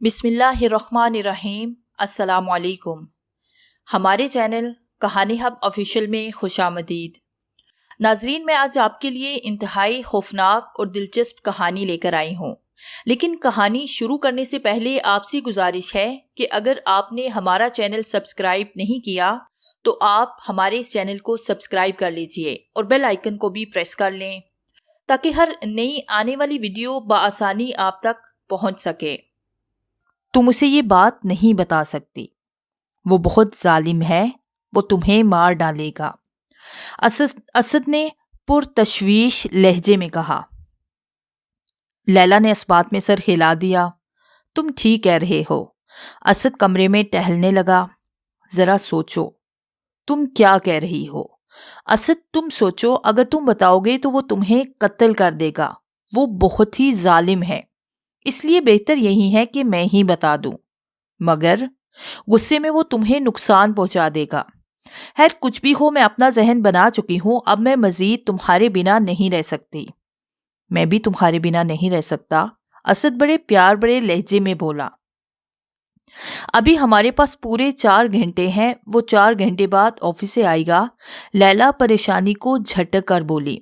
بسم اللہ الرحمن الرحیم۔ السلام علیکم۔ ہمارے چینل کہانی ہب آفیشیل میں خوش آمدید۔ ناظرین، میں آج آپ کے لیے انتہائی خوفناک اور دلچسپ کہانی لے کر آئی ہوں، لیکن کہانی شروع کرنے سے پہلے آپ سے گزارش ہے کہ اگر آپ نے ہمارا چینل سبسکرائب نہیں کیا تو آپ ہمارے اس چینل کو سبسکرائب کر لیجئے اور بیل آئیکن کو بھی پریس کر لیں تاکہ ہر نئی آنے والی ویڈیو بآسانی آپ تک پہنچ سکے۔ تم اسے یہ بات نہیں بتا سکتی، وہ بہت ظالم ہے، وہ تمہیں مار ڈالے گا، اسد نے پرتشویش لہجے میں کہا۔ لیلا نے اس بات میں سر ہلا دیا۔ تم ٹھیک کہہ رہے ہو۔ اسد کمرے میں ٹہلنے لگا۔ ذرا سوچو، تم کیا کہہ رہی ہو؟ اسد، تم سوچو، اگر تم بتاؤ گے تو وہ تمہیں قتل کر دے گا، وہ بہت ہی ظالم ہے، اس لیے بہتر یہی ہے کہ میں ہی بتا دوں، مگر غصے میں وہ تمہیں نقصان پہنچا دے گا۔ خیر کچھ بھی ہو، میں اپنا ذہن بنا چکی ہوں، اب میں مزید تمہارے بنا نہیں رہ سکتی۔ میں بھی تمہارے بنا نہیں رہ سکتا، اسد بڑے پیار بڑے لہجے میں بولا۔ ابھی ہمارے پاس پورے 4 گھنٹے ہیں، وہ 4 گھنٹے بعد آفس سے آئے گا۔ لیلا پریشانی کو جھٹک کر بولی۔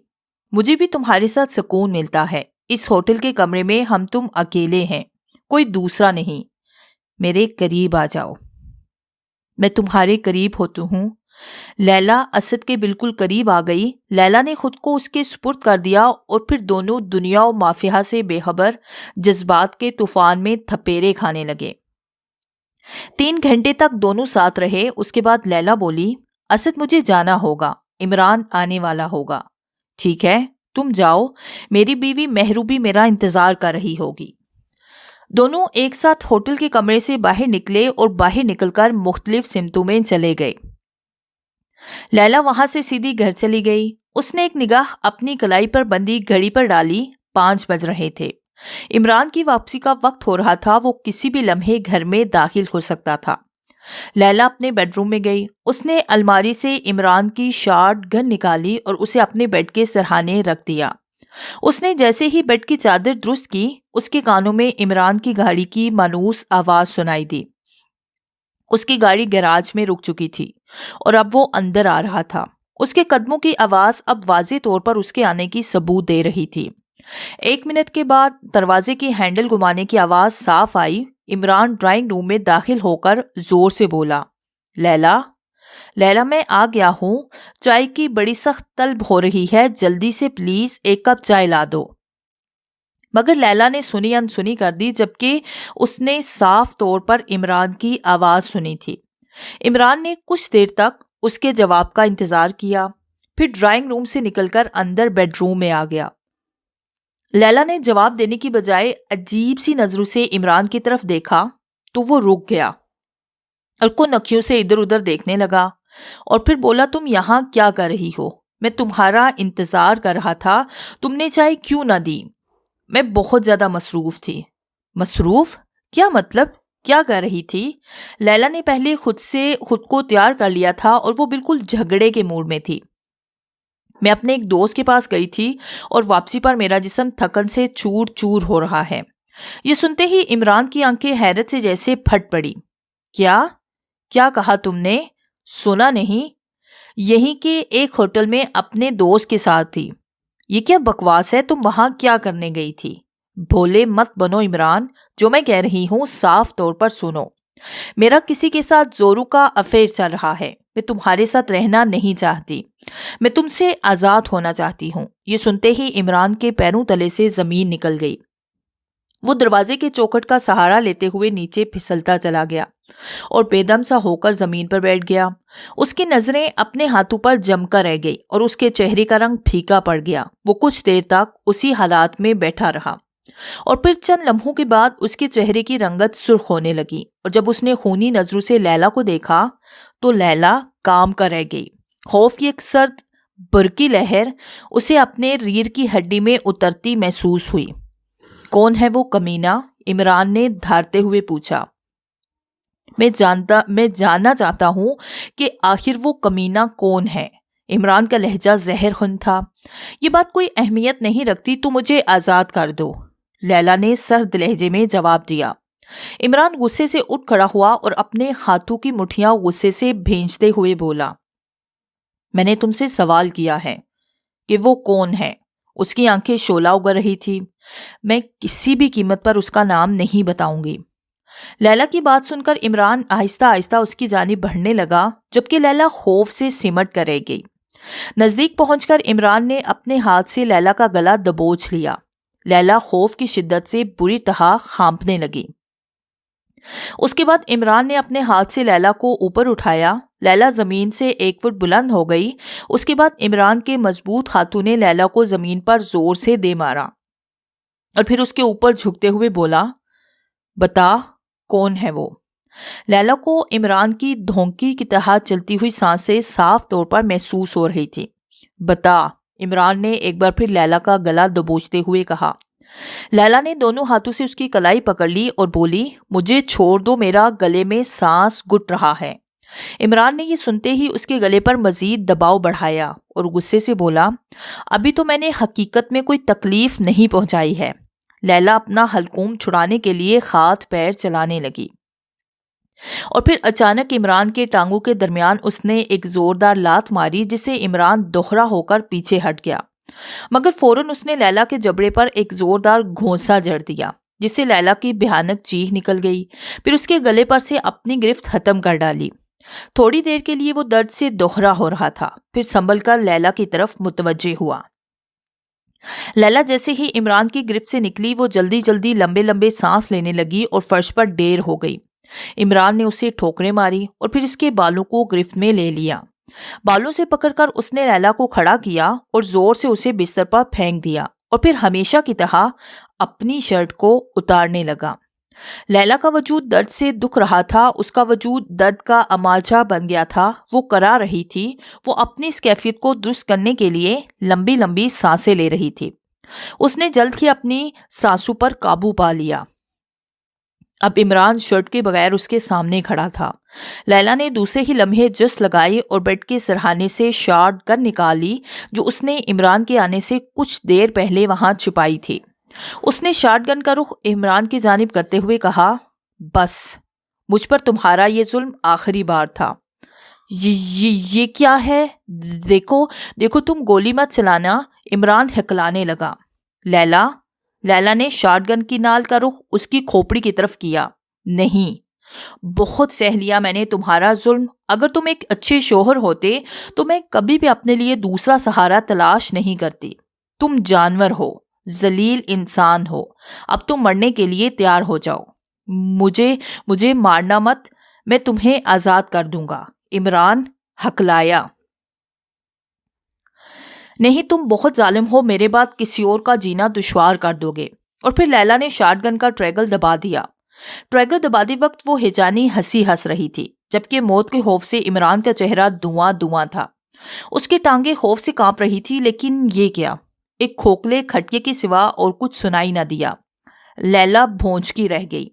مجھے بھی تمہارے ساتھ سکون ملتا ہے، اس ہوٹل کے کمرے میں ہم تم اکیلے ہیں، کوئی دوسرا نہیں۔ میرے قریب آ جاؤ۔ میں تمہارے قریب ہوتی ہوں۔ لیلا اسد کے بالکل قریب آ گئی۔ لیلا نے خود کو اس کے سپرد کر دیا اور پھر دونوں دنیا و مافیہ سے بے خبر جذبات کے طوفان میں تھپیرے کھانے لگے۔ 3 گھنٹے تک دونوں ساتھ رہے۔ اس کے بعد لیلا بولی، اسد مجھے جانا ہوگا، عمران آنے والا ہوگا۔ ٹھیک ہے، تم جاؤ، میری بیوی محروبی میرا انتظار کر رہی ہوگی۔ دونوں ایک ساتھ ہوٹل کے کمرے سے باہر نکلے اور باہر نکل کر مختلف سمتوں میں چلے گئے۔ لیلا وہاں سے سیدھی گھر چلی گئی۔ اس نے ایک نگاہ اپنی کلائی پر بندی گھڑی پر ڈالی۔ 5 بج رہے تھے۔ عمران کی واپسی کا وقت ہو رہا تھا، وہ کسی بھی لمحے گھر میں داخل ہو سکتا تھا۔ لیلا اپنے بیڈ روم میں گئی۔ اس نے الماری سے عمران کی شارٹ گن نکالی اور اسے اپنے بیڈ کے سرہانے رکھ دیا۔ اس نے جیسے ہی بیڈ کی چادر درست کی، اس کے کانوں میں عمران کی گاڑی کی مانوس آواز سنائی دی۔ اس کی گاڑی گیراج میں رک چکی تھی اور اب وہ اندر آ رہا تھا۔ اس کے قدموں کی آواز اب واضح طور پر اس کے آنے کی ثبوت دے رہی تھی۔ 1 منٹ کے بعد دروازے کی ہینڈل گھمانے کی آواز صاف آئی۔ عمران ڈرائنگ روم میں داخل ہو کر زور سے بولا، لیلا، لیلا میں آ گیا ہوں، چائے کی بڑی سخت طلب ہو رہی ہے، جلدی سے پلیز 1 کپ چائے لا دو۔ مگر لیلا نے سنی انسنی کر دی، جبکہ اس نے صاف طور پر عمران کی آواز سنی تھی۔ عمران نے کچھ دیر تک اس کے جواب کا انتظار کیا، پھر ڈرائنگ روم سے نکل کر اندر بیڈ روم میں آ گیا۔ لیلا نے جواب دینے کی بجائے عجیب سی نظروں سے عمران کی طرف دیکھا تو وہ رک گیا اور کو نکھیوں سے ادھر ادھر دیکھنے لگا اور پھر بولا، تم یہاں کیا کر رہی ہو؟ میں تمہارا انتظار کر رہا تھا، تم نے چائے کیوں نہ دی؟ میں بہت زیادہ مصروف تھی۔ مصروف؟ کیا مطلب؟ کیا کر رہی تھی؟ لیلا نے پہلے خود کو تیار کر لیا تھا اور وہ بالکل جھگڑے کے موڈ میں تھی۔ میں اپنے ایک دوست کے پاس گئی تھی اور واپسی پر میرا جسم تھکن سے چور چور ہو رہا ہے۔ یہ سنتے ہی عمران کی آنکھیں حیرت سے جیسے پھٹ پڑی۔ کیا کہا تم نے؟ سنا نہیں؟ یہیں کہ ایک ہوٹل میں اپنے دوست کے ساتھ تھی۔ یہ کیا بکواس ہے؟ تم وہاں کیا کرنے گئی تھی؟ بھولے مت بنو عمران، جو میں کہہ رہی ہوں صاف طور پر سنو۔ میرا کسی کے ساتھ زوروں کا افیئر چل رہا ہے۔ میں تمہارے ساتھ رہنا نہیں چاہتی، میں تم سے آزاد ہونا چاہتی ہوں۔ یہ سنتے ہی عمران کے پیروں تلے سے زمین نکل گئی۔ وہ دروازے کے چوکھٹ کا سہارا لیتے ہوئے نیچے پھسلتا چلا گیا اور بے دم سا ہو کر زمین پر بیٹھ گیا۔ اس کی نظریں اپنے ہاتھوں پر جم کر رہ گئی اور اس کے چہرے کا رنگ پھیکا پڑ گیا۔ وہ کچھ دیر تک اسی حالات میں بیٹھا رہا اور پھر چند لمحوں کے بعد اس کے چہرے کی رنگت سرخ ہونے لگی اور جب اس نے خونی نظروں سے لیلا کو دیکھا تو لیلا کام کر رہ گئی۔ خوف کی ایک سرد برقی لہر اسے اپنے ریڑھ کی ہڈی میں اترتی محسوس ہوئی۔ کون ہے وہ کمینہ؟ عمران نے دھارتے ہوئے پوچھا۔ میں جاننا چاہتا ہوں کہ آخر وہ کمینہ کون ہے۔ عمران کا لہجہ زہر خون تھا۔ یہ بات کوئی اہمیت نہیں رکھتی، تو مجھے آزاد کر دو، لیلا نے سرد لہجے میں جواب دیا۔ عمران غصے سے اٹھ کھڑا ہوا اور اپنے ہاتھوں کی مٹھیاں غصے سے بھینچتے ہوئے بولا، میں نے تم سے سوال کیا ہے کہ وہ کون ہے؟ اس کی آنکھیں شعلہ اگر رہی تھی۔ میں کسی بھی قیمت پر اس کا نام نہیں بتاؤں گی۔ لیلا کی بات سن کر عمران آہستہ آہستہ اس کی جانب بڑھنے لگا، جبکہ لیلا خوف سے سمٹ کر رہ گئی۔ نزدیک پہنچ کر عمران نے اپنے ہاتھ سے لیلا کا گلا دبوچ لیا۔ لیلا خوف کی شدت سے بری طرح کانپنے لگی۔ اس کے بعد عمران نے اپنے ہاتھ سے لیلا کو اوپر اٹھایا۔ لیلا زمین سے 1 فٹ بلند ہو گئی۔ اس کے بعد عمران کے مضبوط ہاتھوں نے لیلا کو زمین پر زور سے دے مارا اور پھر اس کے اوپر جھکتے ہوئے بولا، بتا کون ہے وہ؟ لیلا کو عمران کی دھونکی کی طرح چلتی ہوئی سانسیں صاف طور پر محسوس ہو رہی تھی۔ بتا، عمران نے ایک بار پھر لیلا کا گلا دبوچتے ہوئے کہا۔ لیلا نے دونوں ہاتھوں سے اس کی کلائی پکڑ لی اور بولی، مجھے چھوڑ دو، میرا گلے میں سانس گھٹ رہا ہے۔ عمران نے یہ سنتے ہی اس کے گلے پر مزید دباؤ بڑھایا اور غصے سے بولا، ابھی تو میں نے حقیقت میں کوئی تکلیف نہیں پہنچائی ہے۔ لیلا اپنا حلقوم چھڑانے کے لیے ہاتھ پیر چلانے لگی اور پھر اچانک عمران کے ٹانگوں کے درمیان اس نے ایک زوردار لات ماری، جس سے عمران دوہرا ہو کر پیچھے ہٹ گیا، مگر فوراً اس نے لیلا کے جبڑے پر ایک زوردار گھونسا جڑ دیا، جس سے لیلا کی بھیانک چیخ نکل گئی۔ پھر اس کے گلے پر سے اپنی گرفت ختم کر ڈالی۔ تھوڑی دیر کے لیے وہ درد سے دوہرا ہو رہا تھا، پھر سنبھل کر لیلا کی طرف متوجہ ہوا۔ لیلا جیسے ہی عمران کی گرفت سے نکلی، وہ جلدی جلدی لمبے لمبے سانس لینے لگی اور فرش پر ڈیر ہو گئی۔ عمران نے اسے ٹھوکریں ماری اور پھر اس کے بالوں کو گرفت میں لے لیا۔ بالوں سے پکڑ کر اس نے لیلا کو کھڑا کیا اور زور سے اسے بستر پر پھینک دیا اور پھر ہمیشہ کی طرح اپنی شرٹ کو اتارنے لگا۔ لیلا کا وجود درد سے دکھ رہا تھا، اس کا وجود درد کا اماجہ بن گیا تھا۔ وہ کرا رہی تھی، وہ اپنی اس کیفیت کو درست کرنے کے لیے لمبی لمبی سانسیں لے رہی تھی۔ اس نے جلد ہی اپنی سانسوں پر قابو پا لیا۔ اب عمران شرٹ کے بغیر اس کے سامنے کھڑا تھا۔ لیلا نے دوسرے ہی لمحے جس لگائی اور بیڈ کے سرہانے سے شارٹ گن نکال لی، جو اس نے عمران کے آنے سے کچھ دیر پہلے وہاں چھپائی تھی۔ اس نے شارٹ گن کا رخ عمران کی جانب کرتے ہوئے کہا، بس مجھ پر تمہارا یہ ظلم آخری بار تھا۔ یہ کیا ہے؟ دیکھو تم گولی مت چلانا۔ عمران ہکلانے لگا۔ لیلا نے شارٹ گن کی نال کا رخ اس کی کھوپڑی کی طرف کیا۔ نہیں، بہت سہ لیا میں نے تمہارا ظلم۔ اگر تم ایک اچھے شوہر ہوتے تو میں کبھی بھی اپنے لیے دوسرا سہارا تلاش نہیں کرتی۔ تم جانور ہو، ذلیل انسان ہو۔ اب تم مرنے کے لیے تیار ہو جاؤ۔ مجھے مارنا مت، میں تمہیں آزاد کر دوں گا۔ عمران ہکلایا۔ نہیں، تم بہت ظالم ہو، میرے بعد کسی اور کا جینا دشوار کر دو گے۔ اور پھر لیلا نے شارٹ گن کا ٹریگل دبا دیا۔ ٹریگل دباتے وقت وہ ہیجانی ہنسی ہنس رہی تھی، جبکہ موت کے خوف سے عمران کا چہرہ دھواں دھواں تھا۔ اس کی ٹانگیں خوف سے کانپ رہی تھی، لیکن یہ کیا؟ ایک کھوکھلے کھٹکے کے سوا اور کچھ سنائی نہ دیا۔ لیلا بھونچکی رہ گئی۔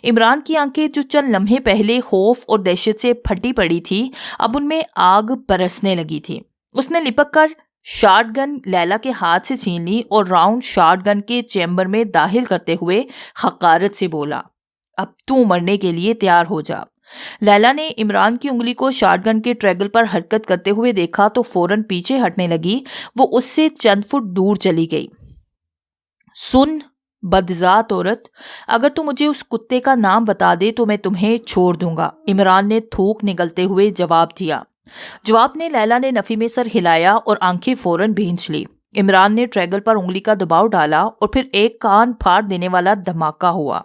عمران کی آنکھیں جو چند لمحے پہلے خوف اور دہشت سے پھٹی پڑی تھی، اب ان میں آگ برسنے لگی تھی۔ اس نے لپک کر شارٹ گن لیلا کے ہاتھ سے چھین لی اور راؤنڈ شارٹ گن کے چیمبر میں داخل کرتے ہوئے حقارت سے بولا، اب تو مرنے کے لیے تیار ہو جا۔ لیلا نے عمران کی انگلی کو شارٹ گن کے ٹریگل پر حرکت کرتے ہوئے دیکھا تو فوراً پیچھے ہٹنے لگی۔ وہ اس سے چند فٹ دور چلی گئی۔ سن بدذات عورت، اگر تو مجھے اس کتے کا نام بتا دے تو میں تمہیں چھوڑ دوں گا، عمران نے تھوک نگلتے ہوئے جواب دیا۔ جواب نے لیلا نے نفی میں سر ہلایا اور آنکھیں فوراً بھینچ لی۔ عمران نے ٹریگل پر انگلی کا دباؤ ڈالا اور پھر ایک کان پھاڑ دینے والا دھماکہ ہوا۔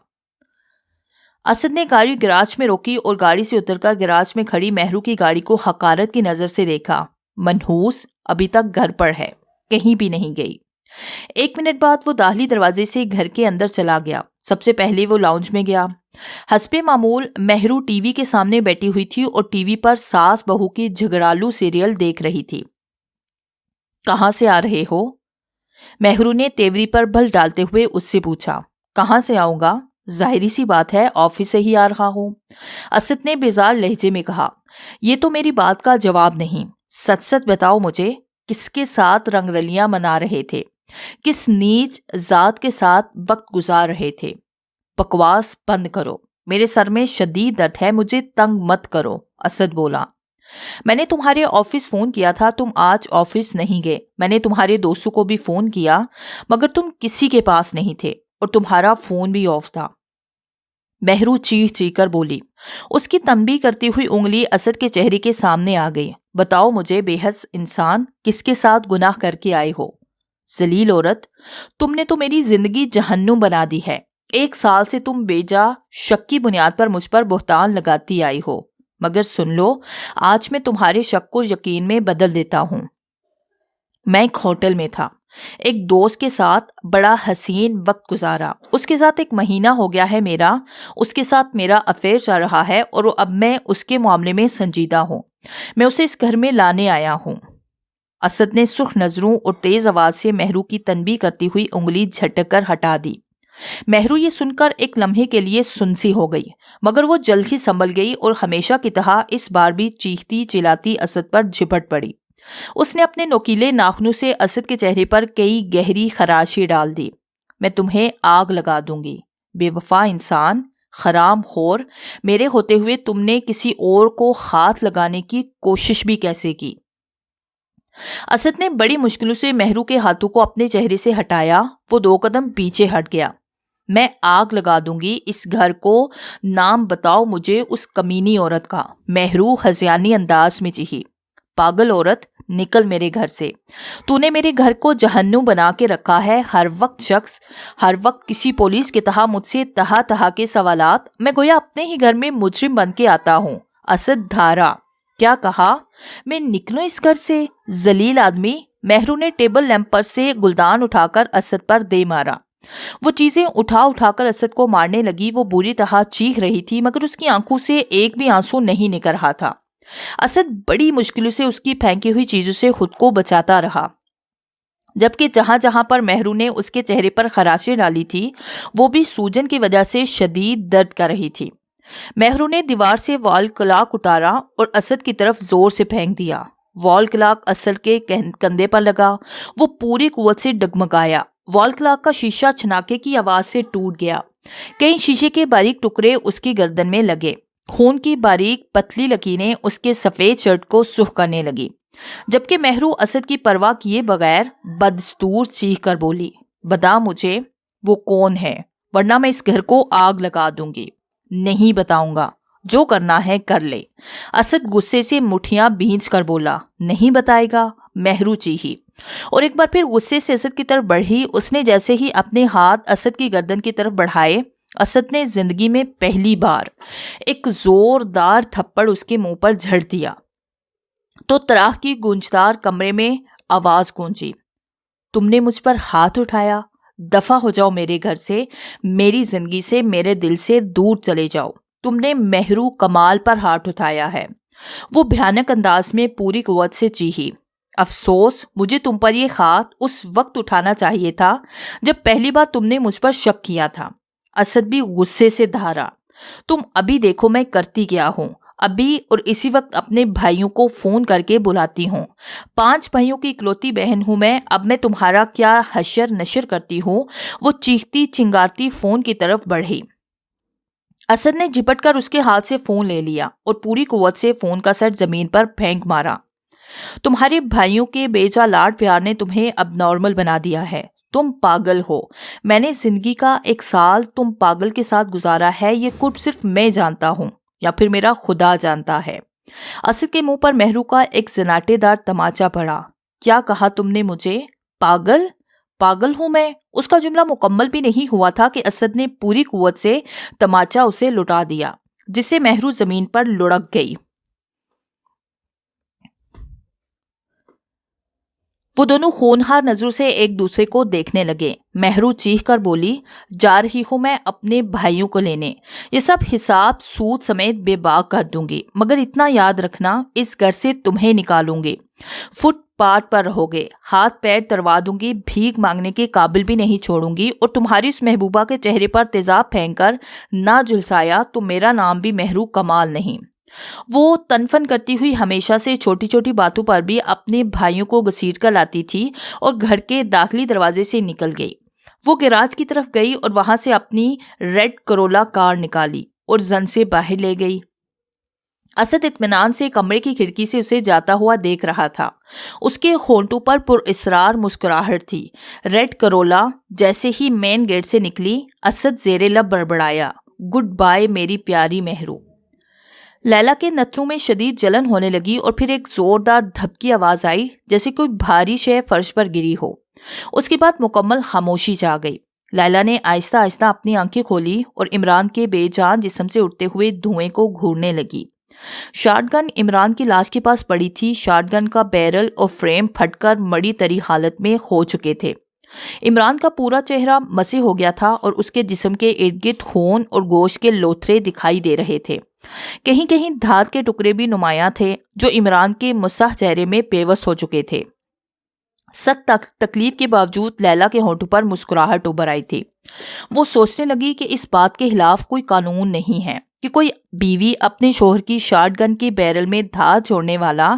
اسد نے گاڑی گراج میں روکی اور گاڑی سے اتر کر گراج میں کھڑی مہرو کی گاڑی کو حقارت کی نظر سے دیکھا۔ منحوس ابھی تک گھر پر ہے، کہیں بھی نہیں گئی۔ 1 منٹ بعد وہ داخلی دروازے سے گھر کے اندر چلا گیا۔ سب سے پہلے وہ لاؤنج میں گیا۔ حسب معمول مہرو ٹی وی کے سامنے بیٹھی ہوئی تھی اور ٹی وی پر ساس بہو کی جھگڑالو سیریل دیکھ رہی تھی۔ کہاں سے آ رہے ہو؟ مہرو نے تیوری پر بل ڈالتے ہوئے اس سے پوچھا۔ کہاں سے آؤں گا؟ ظاہری سی بات ہے، آفس سے ہی آ رہا ہوں، اسد نے بیزار لہجے میں کہا۔ یہ تو میری بات کا جواب نہیں، سچ سچ بتاؤ مجھے، کس کے ساتھ رنگ رلیاں منا رہے تھے؟ کس نیچ ذات کے ساتھ وقت گزار رہے تھے؟ بکواس بند کرو، میرے سر میں شدید درد ہے، مجھے تنگ مت کرو، اسد بولا۔ میں نے تمہارے آفس فون کیا تھا، تم آج آفس نہیں گئے۔ میں نے تمہارے دوستوں کو بھی فون کیا مگر تم کسی کے پاس نہیں تھے اور تمہارا فون بھی آف تھا۔ مہرو چیخ چیخ کر بولی۔ اس کی تنبیہ کرتی ہوئی انگلی اسد کے چہرے کے سامنے آ گئی۔ بتاؤ مجھے بے حس انسان، کس کے ساتھ گناہ کر کے آئے ہو؟ ذلیل عورت، تم نے تو میری زندگی جہنم بنا دی ہے۔ 1 سال سے تم بے جا شک کی بنیاد پر مجھ پر بہتان لگاتی آئی ہو، مگر سن لو، آج میں تمہارے شک کو یقین میں بدل دیتا ہوں۔ میں ایک ہوٹل میں تھا، ایک دوست کے ساتھ بڑا حسین وقت گزارا۔ اس کے ساتھ 1 مہینہ ہو گیا ہے اس کے ساتھ میرا افیئر چل رہا ہے اور اب میں اس کے معاملے میں سنجیدہ ہوں۔ میں اسے اس گھر میں لانے آیا ہوں۔ اسد نے سرخ نظروں اور تیز آواز سے مہرو کی تنبیہ کرتی ہوئی انگلی جھٹک کر ہٹا دی۔ مہرو یہ سن کر ایک لمحے کے لیے سنسی ہو گئی، مگر وہ جلد ہی سنبھل گئی اور ہمیشہ کی طرح اس بار بھی چیختی چلاتی اسد پر جھپٹ پڑی۔ اس نے اپنے نوکیلے ناخنوں سے اسد کے چہرے پر کئی گہری خراشی ڈال دی۔ میں تمہیں آگ لگا دوں گی، بے وفا انسان، حرام خور، میرے ہوتے ہوئے تم نے کسی اور کو ہاتھ لگانے کی کوشش بھی کیسے کی؟ اسد نے بڑی مشکلوں سے مہرو کے ہاتھوں کو اپنے چہرے سے ہٹایا۔ وہ 2 قدم پیچھے ہٹ گیا۔ میں آگ لگا دوں گی اس گھر کو، نام بتاؤ مجھے اس کمینی عورت کا، مہرو ہذیانی انداز میں چیخی۔ پاگل عورت، نکل میرے گھر سے، تو نے میرے گھر کو جہنم بنا کے رکھا ہے۔ ہر وقت کسی پولیس کے طرح مجھ سے طرح کے سوالات، میں گویا اپنے ہی گھر میں مجرم بن کے آتا ہوں۔ اسد دھارا، کیا کہا؟ میں نکلوں اس گھر سے؟ ذلیل آدمی! مہرو نے ٹیبل لیمپ پر سے گلدان اٹھا کر اسد پر دے مارا۔ وہ چیزیں اٹھا کر اسد کو مارنے لگی۔ وہ بری طرح چیخ رہی تھی مگر اس کی آنکھوں سے ایک بھی آنسو نہیں نکل رہا تھا۔ اسد بڑی مشکلوں سے اس کی پھینکی ہوئی چیزوں سے خود کو بچاتا رہا، جبکہ جہاں جہاں پر مہرو نے اس کے چہرے پر خراشیں ڈالی تھی وہ بھی سوجن کی وجہ سے شدید درد کر رہی تھی۔ مہرو نے دیوار سے وال کلاک اتارا اور اسد کی طرف زور سے پھینک دیا۔ وال کلاک اسد کے کندھے پر لگا، وہ پوری قوت سے ڈگمگایا۔ وال کلاک کا شیشہ چھناکے کی آواز سے ٹوٹ گیا۔ کئی شیشے کے باریک ٹکڑے اس کی گردن میں لگے۔ خون کی باریک پتلی لکیریں اس کے سفید شرٹ کو سرخ کرنے لگی، جبکہ مہرو اسد کی پرواہ کیے بغیر بدستور چیخ کر بولی، بتا مجھے وہ کون ہے ورنہ میں اس گھر کو آگ لگا دوں گی۔ نہیں بتاؤں گا، جو کرنا ہے کر لے۔ اسد غصے سے مٹھیاں بھینچ کر بولا۔ نہیں بتائے گا؟ مہرو چیخی اور ایک بار پھر غصے سے اسد کی طرف بڑھی۔ اس نے جیسے ہی اپنے ہاتھ اسد کی گردن کی طرف بڑھائے، اسد نے زندگی میں پہلی بار ایک زوردار تھپڑ اس کے منہ پر جھڑ دیا تو تراح کی گونجدار کمرے میں آواز گونجی، تم نے مجھ پر ہاتھ اٹھایا، دفع ہو جاؤ میرے گھر سے، میری زندگی سے، میرے دل سے دور چلے جاؤ۔ تم نے مہرو کمال پر ہاتھ اٹھایا ہے، وہ بھیانک انداز میں پوری قوت سے چیخی۔ افسوس، مجھے تم پر یہ ہاتھ اس وقت اٹھانا چاہیے تھا جب پہلی بار تم نے مجھ پر شک کیا تھا۔ اسد بھی غصے سے دھارا، تم ابھی دیکھو میں کرتی کیا ہوں، ابھی اور اسی وقت اپنے بھائیوں کو فون کر کے بلاتی ہوں۔ 5 بھائیوں کی اکلوتی بہن ہوں میں، اب میں تمہارا کیا حشر نشر کرتی ہوں۔ وہ چیختی چنگارتی فون کی طرف بڑھی۔ اسد نے جھپٹ کر اس کے ہاتھ سے فون لے لیا اور پوری قوت سے فون کا سیٹ زمین پر پھینک مارا۔ تمہارے بھائیوں کے بے جا لاڈ پیار نے تمہیں اب نارمل بنا دیا ہے، تم پاگل ہو۔ میں نے زندگی کا 1 سال تم پاگل کے ساتھ گزارا ہے، یہ کچھ صرف میں جانتا ہوں یا پھر میرا خدا جانتا ہے۔ اسد کے منہ پر مہرو کا ایک زناٹے دار تماچا پڑا۔ کیا کہا تم نے مجھے؟ پاگل؟ پاگل ہوں میں؟ اس کا جملہ مکمل بھی نہیں ہوا تھا کہ اسد نے پوری قوت سے تماچا اسے لٹا دیا، جس سے مہرو زمین پر لڑک گئی۔ وہ دونوں ہونہار نظروں سے ایک دوسرے کو دیکھنے لگے۔ مہرو چیخ کر بولی، جا رہی ہوں میں اپنے بھائیوں کو لینے، یہ سب حساب سود سمیت بے باک کر دوں گی، مگر اتنا یاد رکھنا، اس گھر سے تمہیں نکالوں گی، فٹ پاتھ پر رہو گے، ہاتھ پیر تروا دوں گی، بھیک مانگنے کے قابل بھی نہیں چھوڑوں گی، اور تمہاری اس محبوبہ کے چہرے پر تیزاب پھینک کر نہ جھلسایا تو میرا نام بھی مہرو کمال نہیں۔ وہ تنفن کرتی ہوئی ہمیشہ سے چھوٹی چھوٹی باتوں پر بھی اپنے بھائیوں کو گھسیٹ کر لاتی تھی اور گھر کے داخلی دروازے سے نکل گئی۔ وہ گیراج کی طرف گئی اور وہاں سے اپنی ریڈ کرولا کار نکالی اور زن سے باہر لے گئی۔ اسد اطمینان سے کمرے کی کھڑکی سے اسے جاتا ہوا دیکھ رہا تھا۔ اس کے ہونٹوں پر پر اسرار مسکراہٹ تھی۔ ریڈ کرولا جیسے ہی مین گیٹ سے نکلی، اسد زیر لب بڑبڑایا، گڈ بائے میری پیاری مہرو۔ لیلا کے نتھروں میں شدید جلن ہونے لگی اور پھر ایک زوردار دھپ کی آواز آئی جیسے کوئی بھاری شے فرش پر گری ہو۔ اس کے بعد مکمل خاموشی چھا گئی۔ لیلا نے آہستہ آہستہ اپنی آنکھیں کھولی اور عمران کے بے جان جسم سے اٹھتے ہوئے دھوئیں کو گھورنے لگی۔ شارٹ گن عمران کی لاش کے پاس پڑی تھی۔ شارٹ گن کا بیرل اور فریم پھٹ کر مڑی تری حالت میں ہو چکے تھے۔ عمران کا پورا چہرہ مسح ہو گیا تھا اور اس کے جسم کے ارد گرد خون اور گوشت کے لوتھڑے دکھائی دے رہے تھے۔ کہیں کہیں دھات کے ٹکڑے بھی نمایاں تھے جو عمران کے مسح چہرے میں پیوست ہو چکے تھے۔ سخت تکلیف کے باوجود لیلا کے ہونٹوں پر مسکراہٹ ابھر آئی تھی۔ وہ سوچنے لگی کہ اس بات کے خلاف کوئی قانون نہیں ہے کہ کوئی بیوی اپنے شوہر کی شارٹ گن کے بیرل میں دھات چھوڑنے والا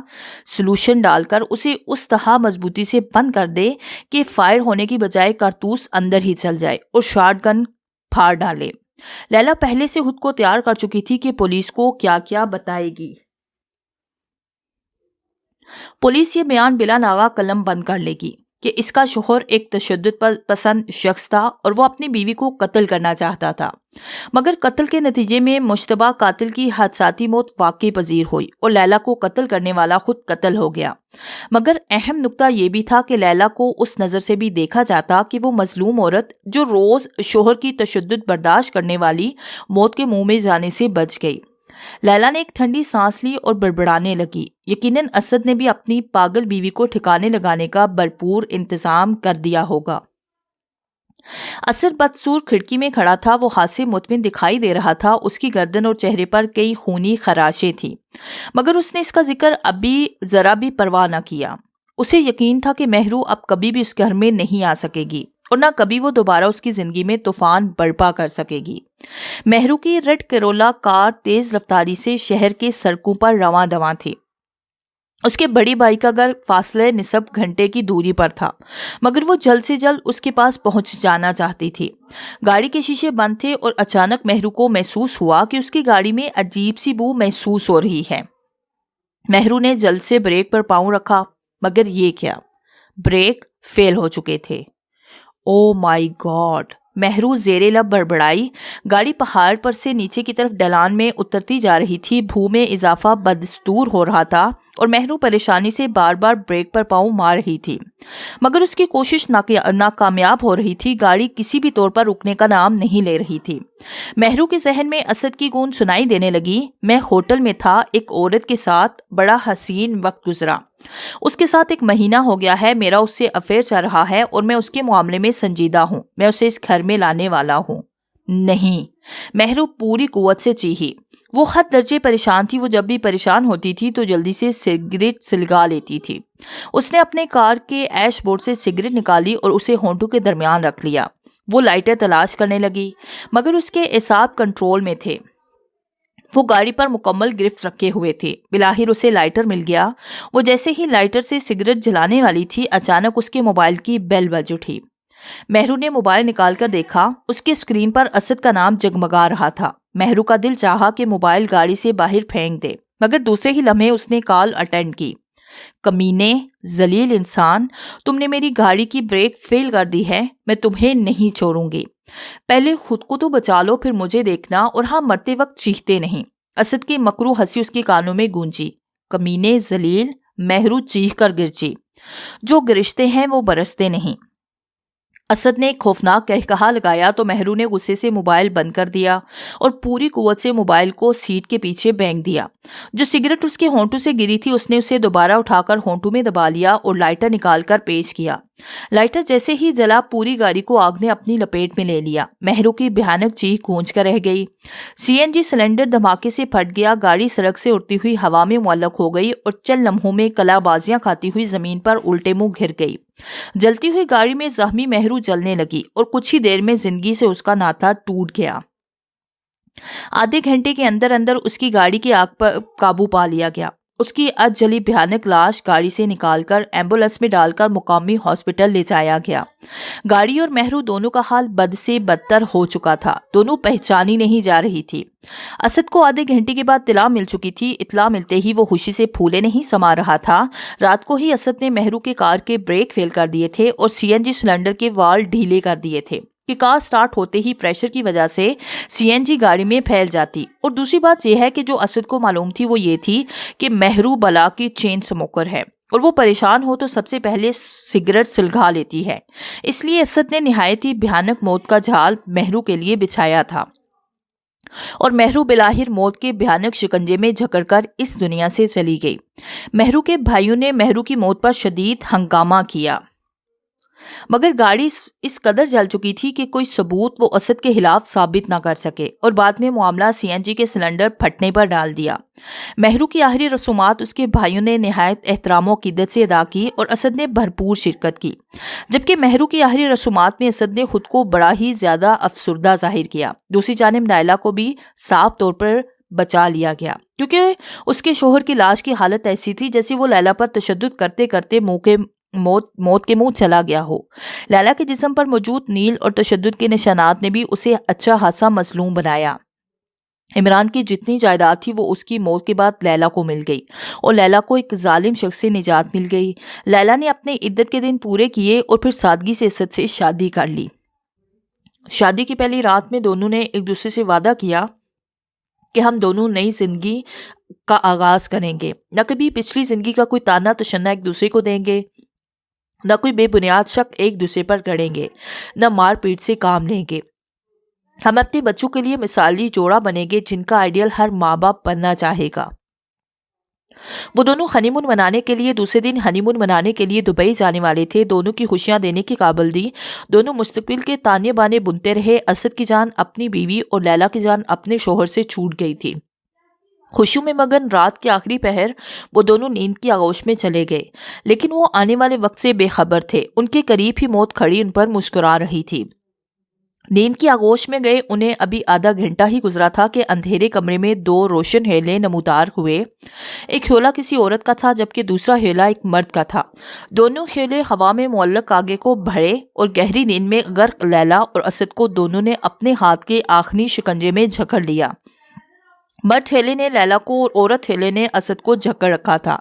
سلوشن ڈال کر اسے اس طرح مضبوطی سے بند کر دے کہ فائر ہونے کی بجائے کارتوس اندر ہی چل جائے اور شارٹ گن پھاڑ ڈالے۔ لیلا پہلے سے خود کو تیار کر چکی تھی کہ پولیس کو کیا کیا بتائے گی۔ پولیس یہ بیان بلا ناغہ قلم بند کر لے گی کہ اس کا شوہر ایک تشدد پسند شخص تھا اور وہ اپنی بیوی کو قتل کرنا چاہتا تھا، مگر قتل کے نتیجے میں مشتبہ قاتل کی حادثاتی موت واقع پذیر ہوئی اور لیلا کو قتل کرنے والا خود قتل ہو گیا۔ مگر اہم نکتہ یہ بھی تھا کہ لیلا کو اس نظر سے بھی دیکھا جاتا کہ وہ مظلوم عورت جو روز شوہر کی تشدد برداشت کرنے والی موت کے منہ میں جانے سے بچ گئی۔ لیلا نے ایک ٹھنڈی سانس لی اور بڑبڑانے لگی۔ یقیناً اسد نے بھی اپنی پاگل بیوی کو ٹھکانے لگانے کا بھرپور انتظام کر دیا ہوگا۔ اسد بدسور کھڑکی میں کھڑا تھا۔ وہ خاصے مطمئن دکھائی دے رہا تھا۔ اس کی گردن اور چہرے پر کئی خونی خراشیں تھیں، مگر اس نے اس کا ذکر ابھی ذرا بھی پرواہ نہ کیا۔ اسے یقین تھا کہ مہرو اب کبھی بھی اس گھر میں نہیں آ سکے گی اور نہ کبھی وہ دوبارہ اس کی زندگی میں طوفان برپا کر سکے گی۔ مہرو کی ریڈ کرولا کار تیز رفتاری سے شہر کے سڑکوں پر رواں دواں تھی۔ اس کے بڑی بھائی کا گھر فاصلے نصف گھنٹے کی دوری پر تھا، مگر وہ جلد سے جلد اس کے پاس پہنچ جانا چاہتی تھی۔ گاڑی کے شیشے بند تھے اور اچانک مہرو کو محسوس ہوا کہ اس کی گاڑی میں عجیب سی بو محسوس ہو رہی ہے۔ مہرو نے جلد سے بریک پر پاؤں رکھا، مگر یہ کیا، بریک فیل ہو چکے تھے۔ او مائی گاڈ! مہرو زیر لب بڑبڑائی۔ گاڑی پہاڑ پر سے نیچے کی طرف ڈھلان میں اترتی جا رہی تھی۔ بھو میں اضافہ بدستور ہو رہا تھا اور مہرو پریشانی سے بار بار بریک پر پاؤں مار رہی تھی، مگر اس کی کوشش ناکامیاب ہو رہی تھی۔ گاڑی کسی بھی طور پر رکنے کا نام نہیں لے رہی تھی۔ مہرو کے ذہن میں اسد کی گونج سنائی دینے لگی، میں ہوٹل میں تھا، ایک عورت کے ساتھ بڑا حسین وقت گزرا، اس کے ساتھ 1 مہینہ ہو گیا ہے، میرا اس سے افیئر چل رہا ہے اور میں اس کے معاملے میں سنجیدہ ہوں، میں اسے اس گھر میں لانے والا ہوں۔ نہیں، مہرو پوری قوت سے چیخی۔ وہ حد درجے پریشان تھی۔ وہ جب بھی پریشان ہوتی تھی تو جلدی سے سگریٹ سلگا لیتی تھی۔ اس نے اپنے کار کے ایش بورڈ سے سگریٹ نکالی اور اسے ہونٹوں کے درمیان رکھ لیا۔ وہ لائٹر تلاش کرنے لگی، مگر اس کے اعصاب کنٹرول میں تھے۔ وہ گاڑی پر مکمل گرفت رکھے ہوئے تھے۔ بلاخر اسے لائٹر مل گیا۔ وہ جیسے ہی لائٹر سے سگریٹ جلانے والی تھی، اچانک اس کے موبائل کی بیل بج اٹھی۔ مہرو نے موبائل نکال کر دیکھا، اس کے اسکرین پر اسد کا نام جگمگا رہا تھا۔ مہرو کا دل چاہا کہ موبائل گاڑی سے باہر پھینک دے، مگر دوسرے ہی لمحے اس نے کال اٹینڈ کی۔ کمینے، ذلیل انسان، تم نے میری گاڑی کی بریک فیل کر دی ہے، میں تمہیں نہیں چھوڑوں گی، پہلے خود کو تو بچا لو، پھر مجھے دیکھنا، اور ہاں مرتے وقت چیختے نہیں۔ اسد کی مکروہ ہنسی اس کے کانوں میں گونجی۔ کمینے، ذلیل، مہرو چیخ کر گرجی۔ جو گرجتے ہیں وہ برستے نہیں۔ اسد نے ایک خوفناک قہقہا لگایا تو مہرو نے غصے سے موبائل بند کر دیا اور پوری قوت سے موبائل کو سیٹ کے پیچھے پھینک دیا۔ جو سگریٹ اس کے ہونٹوں سے گری تھی، اس نے اسے دوبارہ اٹھا کر ہونٹوں میں دبا لیا اور لائٹر نکال کر پیش کیا۔ لائٹر جیسے ہی جلا، پوری گاڑی کو آگ نے اپنی لپیٹ میں لے لیا۔ مہرو کی بھیانک چیخ گونج کر رہ گئی۔ CNG سلنڈر دھماکے سے پھٹ گیا۔ گاڑی سڑک سے اڑتی ہوئی ہوا میں معلق ہو گئی اور چند لمحوں میں کلا بازیاں کھاتی ہوئی زمین پر الٹے منہ گر گئی۔ جلتی ہوئی گاڑی میں زخمی مہرو جلنے لگی اور کچھ ہی دیر میں زندگی سے اس کا ناتا ٹوٹ گیا۔ آدھے گھنٹے کے اندر اندر اس کی گاڑی کی آگ پر قابو پا لیا گیا۔ اس کی جلی بھیانک لاش گاڑی سے نکال کر ایمبولینس میں ڈال کر مقامی ہاسپٹل لے جایا گیا۔ گاڑی اور مہرو دونوں کا حال بد سے بدتر ہو چکا تھا، دونوں پہچانی نہیں جا رہی تھی۔ اسد کو آدھے گھنٹے کے بعد اطلاع مل چکی تھی۔ اطلاع ملتے ہی وہ خوشی سے پھولے نہیں سما رہا تھا۔ رات کو ہی اسد نے مہرو کے کار کے بریک فیل کر دیے تھے اور CNG سلنڈر کے وال ڈھیلے کر دیے تھے کہ کار سٹارٹ ہوتے ہی پریشر کی وجہ سے CNG گاڑی میں پھیل جاتی۔ اور دوسری بات یہ ہے کہ جو اسد کو معلوم تھی وہ یہ تھی کہ مہرو بلا کی چین سموکر ہے اور وہ پریشان ہو تو سب سے پہلے سگریٹ سلگھا لیتی ہے، اس لیے اسد نے نہایت ہی بھیانک موت کا جال مہرو کے لیے بچھایا تھا اور مہرو بلاخر موت کے بھیانک شکنجے میں جکڑ کر اس دنیا سے چلی گئی۔ مہرو کے بھائیوں نے مہرو کی موت پر شدید ہنگامہ کیا، مگر گاڑی اس قدر جل چکی تھی کہ کوئی ثبوت وہ اسد کے خلاف ثابت نہ کر سکے اور بعد میں معاملہ CNG کے سلنڈر پھٹنے پر ڈال دیا۔ مہرو کی آخری رسومات اس کے بھائیوں نے نہایت احترام و عقیدت سے ادا کی اور اسد نے بھرپور شرکت کی، جبکہ مہرو کی آخری رسومات میں اسد نے خود کو بڑا ہی زیادہ افسردہ ظاہر کیا۔ دوسری جانب لیلا کو بھی صاف طور پر بچا لیا گیا، کیونکہ اس کے شوہر کی لاش کی حالت ایسی تھی جیسے وہ لیلا پر تشدد کرتے کرتے موت کے منہ چلا گیا ہو۔ لیلا کے جسم پر موجود نیل اور تشدد کے نشانات نے بھی اسے اچھا خاصا مظلوم بنایا۔ عمران کی جتنی جائیداد تھی وہ اس کی موت کے بعد لیلا کو مل گئی اور لیلا کو ایک ظالم شخص سے نجات مل گئی۔ لیلا نے اپنے عدت کے دن پورے کیے اور پھر سادگی سے اسد سے شادی کر لی۔ شادی کی پہلی رات میں دونوں نے ایک دوسرے سے وعدہ کیا کہ ہم دونوں نئی زندگی کا آغاز کریں گے، نہ کبھی پچھلی زندگی کا کوئی تانا تشنا ایک دوسرے کو دیں گے، نہ کوئی بے بنیاد شک ایک دوسرے پر گڑیں گے، نہ مار پیٹ سے کام لیں گے۔ ہم اپنے بچوں کے لیے مثالی جوڑا بنیں گے جن کا آئیڈیل ہر ماں باپ بننا چاہے گا۔ وہ دونوں ہنی مون منانے کے لیے دوسرے دن ہنی مون منانے کے لیے دبئی جانے والے تھے۔ دونوں کی خوشیاں دینے کی قابل دی، دونوں مستقبل کے تانے بانے بنتے رہے۔ اسد کی جان اپنی بیوی اور لیلا کی جان اپنے شوہر سے چھوٹ گئی تھی۔ خوشیوں میں مگن رات کے آخری پہر وہ دونوں نیند کی آغوش میں چلے گئے، لیکن وہ آنے والے وقت سے بے خبر تھے۔ ان کے قریب ہی موت کھڑی ان پر مسکرا رہی تھی۔ نیند کی آغوش میں گئے انہیں ابھی آدھا گھنٹہ ہی گزرا تھا کہ اندھیرے کمرے میں دو روشن ہیلے نمودار ہوئے۔ ایک ہیولا کسی عورت کا تھا جبکہ دوسرا ہیولا ایک مرد کا تھا۔ دونوں ہیلے ہوا میں معلق آگے کو بڑھے اور گہری نیند میں غرق لیلا اور اسد کو دونوں نے اپنے ہاتھ کے آخری شکنجے میں جکڑ لیا۔ مرد ہیلے نے لیلا کو اور عورت ہیلے نے اسد کو جکڑ رکھا تھا۔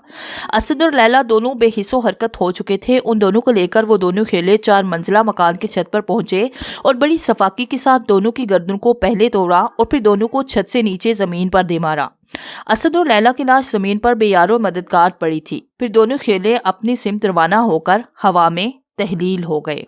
اسد اور لیلا دونوں بے حس و حرکت ہو چکے تھے۔ ان دونوں کو لے کر وہ دونوں ہیلے 4 منزلہ مکان کی چھت پر پہنچے اور بڑی صفاقی کے ساتھ دونوں کی گردن کو پہلے توڑا اور پھر دونوں کو چھت سے نیچے زمین پر دے مارا۔ اسد اور لیلا کی لاش زمین پر بے یار و مددگار پڑی تھی۔ پھر دونوں ہیلے اپنی سمت روانہ ہو کر ہوا میں تحلیل ہو گئے۔